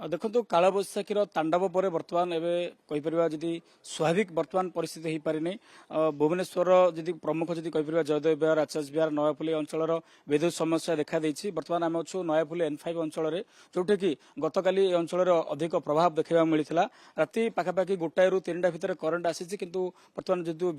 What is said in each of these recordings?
देखो कालबैशाखी तांडव पर बर्तमान जी स्वाभाविक बर्तमान परिस्थिति हो पारि भुवनेश्वर जी प्रमुख जी जयदेव विहार आचार्य विहार नयापल्ली अंचल विद्युत समस्या देखा देछि। बर्तमान आम अच्छु नयापल्ली N5 अंचल जोटि कि गतकाली अंचल अधिक प्रभाव देखा मिलता राति पाखापाखि 1 ରୁ 3ଟା भितर करेन्ट आसी किंतु बर्तमान जो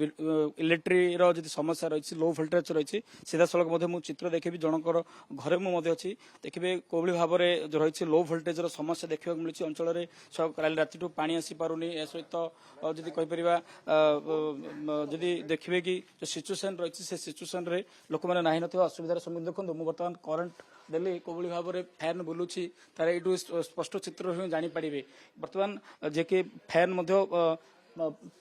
इलेक्ट्री जी समस्या रही लो भोल्टेज रही सीधा सड़क चित्र देखी जनकर घरे मुझे अच्छी देखिए कोई भाव में रही लो भोल्टेज समस्या देखा मिली अंचल काली राति पानी आसी पारुनी सहित जदि कहीपर जदि देखिए कि जो सिचुएसन रही से सिचुएसन रे लोक मैंने ना असुविधार सम्मुखीन देखो मुझे बर्तमान करेन्ट देली कोई भाव में फैन बुलूची तार यू स्पष्ट चित्र ही जानीपारे बर्तमान जे कि फैन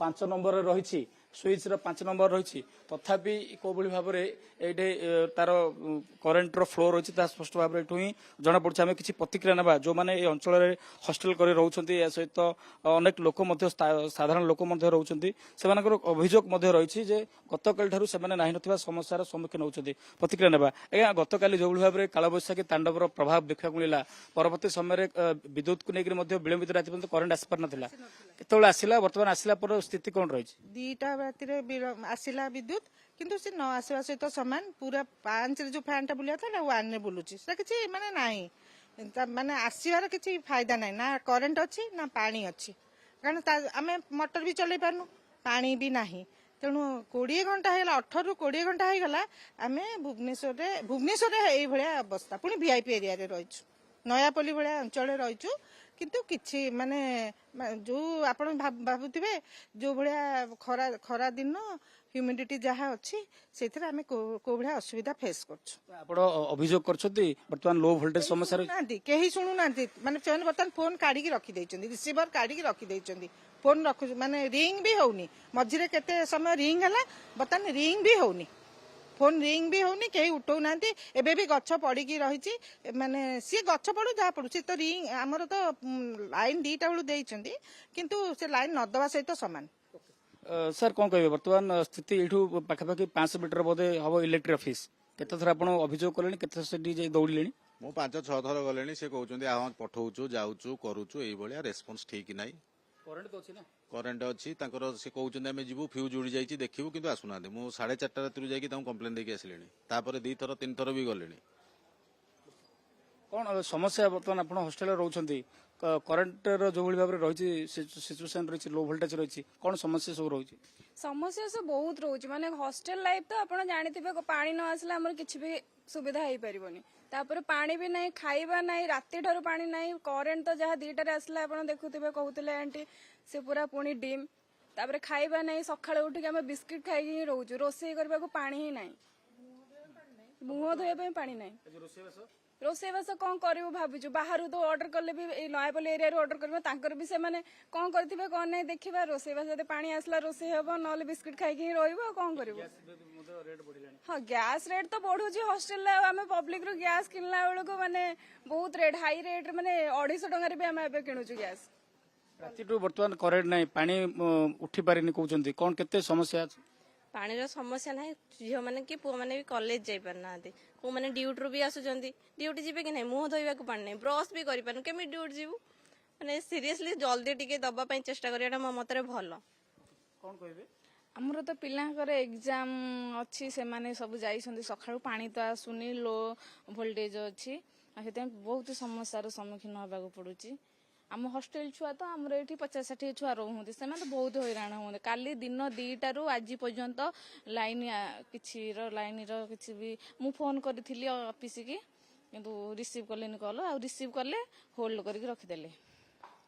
5 नंबर रही स्विच 5 नंबर रही तथापि कोई भाव में ये तार करेन्ट फ्लो रही स्पष्ट भाव में ही जना पड़ी आम किसी प्रतिक्रिया ना जो मैंने ये अंचल हस्टेल कर रोच सहित अनेक लोक साधारण लोक रोच से अभियोग रही गतकाल से ना समस्यार सम्मुखीन होती प्रतिक्रिया ना आज्ञा गतकाली जो भाव में कालबैशाखी तांडवर प्रभाव देखा मिला परवर्त समय विद्युत को लेकर विलंबित राति पर्यंत करेन्ट आसी पार ना केतବେଳେ आसिला बर्तमान आसिला पर स्थिति कौन रही 2टा राति आसिला विद्युत किंतु से न आसवा सहित सामान पूरा 5 रे जो फैन टा बुलिया था ना 1 रे बुलुची से किछि माने नाही माने आसीवार किछि फायदा नाही ना करेंट अछि ना पानी अछि कारण आमे मोटर भी चलै पारनु पानी भी नाही तेणु 20 घंटा हैला 18 ରୁ 20 घंटा है गला आमे भुवनेश्वर एई भलिया अवस्था पुनी वीआईपी एरिया रे रहिछु नयापल्ली भलिया अंचल रे रहिछु किंतु किछि माने जो आपण भाबुथिबे जो भलिया खरा दिन ह्यूमिडिटी जहाँ अच्छी से आम को भाया असुविधा फेस कर अभियोग बर्तमान लो भोल्टेज समस्या कहीं शुणुना माने बर्तमान फोन काढ़ी रखी रिसीवर काढ़ी रखी फोन रखु माने रिंग भी होनी मझे केते समय रिंग है बर्तमान रिंग भी होनी फोन रिंग भी होनी कहीं उठौ ना एबे भी गछ पड़ी रही माने सी गछ पड़ू जहाँ पड़ू सी तो रिंग आमर तो लाइन 2टा बेलू देइछंदी किंतु से लाइन नदवा सहित सामान सर कौन कहे बर्तमान स्थिति यू पाखापाखि 500 मीटर बोधे हम इलेक्ट्रिक ऑफिस केते थर आपण अभियोग कले केते से दौड़े मु 5-6 थर गले से कहते हाँ पठाऊँ जाऊँ करुचु ये रेस्पॉन्स ठीक ना करेन्ट अच्छी से कहते आम जीवु फ्यूज उड़ी जाइए देखू कि आसुना मुझे 4:30 राति जाकि कम्प्लेन देके आसिले 2 थर 3 थर भी गले कौन समस्या बर्तमान आप हस्टेल रोचे करेन्ट जो भाव में रही सिचुएसन रही लो भोल्टेज रही कौन समस्या सब रही समस्या सब बहुत रोच माने हॉस्टल लाइफ तो आप जानते पानी न आसला आम कि भी सुविधा हो पारनि तापर पानी भी नहीं खाइबा नहीं राति ठार पानी नहीं करेन्ट तो जहाँ 2टारे आसला आप देखुवे कहते आंटी से पूरा पुणी डिम तापर खाइबा नहीं सकाଳେ उठिक आम बिस्किट खाई रोचु रोषे करने को पानी ही नहीं मुह धोया पानी नहीं रोषेईबास कौन करू भावुँ बाहर तो ऑर्डर कले भी नयापल्ली एरिया ऑर्डर कर भी से कौन करथिबे कौन नहीं देखा रोषेईबास जब पानी आसला रोषे हम ना बिस्किट खाई रहा कौन कर हाँ गैस रेट तो बढ़ुची हॉस्टेल आम पब्लिक रू गैस किनला बेलू माने बहुत रेट हाई रेट माने 250 टंकार भी आम किणुचु गैस राति बर्तमान करेन्ट नहीं पानी उठी पारे कहते कौन केते समस्या पानी समस्या ना झील मैंने कि पुआ मैंने भी कॉलेज जाई पारना को मैंने ड्यूटी भी आसुचंदी ड्यूटी जीवे कि नहीं मुह धोइबा को पानी नहीं ब्रश भी करि पारन केमी ड्यूटी जीवु माने सीरियसली जल्दी टिके दबा पई चेष्टा करियाटा मो मतरे भलो कौन कहबे हमर तो पिलांकर एग्जाम अच्छी से माने सब जाइछंदी सखाळु पानी तो आसुनी लो वोल्टेज अच्छी आ बहुत समस्यार सम्मुखीन होबाक पड़ुची आम हॉस्टेल छुआ तो आमर ये 50-60 छुआ रोहते से बहुत हैरान होते काली दिन 2टा ରୁ आज पर्यंत लाइन किसी भी मु फोन करी ऑफिस की किंतु रिसीव कले कॉल आ रिसीव कले होल्ड करके रखिदेले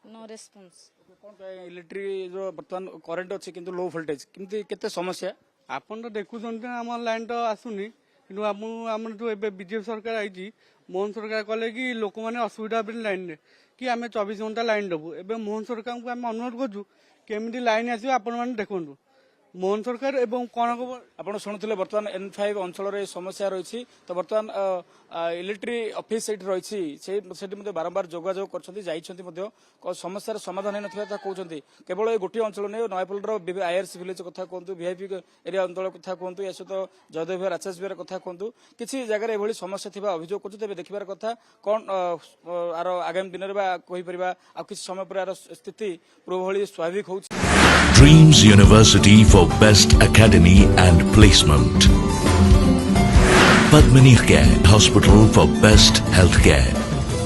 नो रेस्पॉन्स कौन इलेक्ट्रिक जो बर्तमान करेन्ट अच्छी किंतु लो वोल्टेज किंतु केते समस्या आपन तो देखुछन आम लाइन तो आसुनी कि आम जो बीजेपी सरकार आई मोहन सरकार कले कि लोक मैंने असुविधा लाइन रे कि आम 24 घंटा लाइन दबु एवं मोहन सरकार को आम अनुरोध करूँ केमी लाइन आसो आपण मैंने देखु ମୋହନ ସରକାର ଏବଂ କନକ ଆପଣ ଶୁଣୁଥିଲେ ବର୍ତ୍ତମାନ N5 ଅଞ୍ଚଳରେ ଏ ସମସ୍ୟା ରହିଛି ତ ବର୍ତ୍ତମାନ ଇଲେକ୍ଟ୍ରି ଅଫିସ ସେଇଠି ରହିଛି ସେଠି ମଧ୍ୟ ବାରମ୍ବାର ଯୋଗାଯୋଗ କରିଛନ୍ତି ଯାଇଛନ୍ତି ମଧ୍ୟ ସମସ୍ୟାର ସମାଧାନ ହେଇନଥିବା ତା କହୁଛନ୍ତି କେବଳ ଏ ଗୋଟିଏ ଅଞ୍ଚଳ ନୁହେଁ ନୟାପଲ୍ଲୀର IRC ଭିଲେଜ କଥା କୁହନ୍ତୁ VIP ଏରିଆ ଅଞ୍ଚଳ କଥା କୁହନ୍ତୁ ଏହା ସହିତ ଜୟଦେବ ବିହାର ଆଚାର୍ଯ୍ୟ ବିହାର କଥା କୁହନ୍ତୁ କିଛି ଜାଗାରେ ଏଭଳି ସମସ୍ୟା ଥିବା ଅଭିଯୋଗ କରୁଛନ୍ତି ତେବେ ଦେଖିବାର କଥା କଣ ଆର ଆଗାମୀ ଦିନରେ ବା କହିପାରିବା ଆଉ କିଛି ସମୟ ପରେ ଆର ସ୍ଥିତି ପୂର୍ବଭଳି ସ୍ୱାଭାବିକ ହେଉଛି Dreams University for Best Academy and Placement. Padmini Care Hospital for Best Healthcare.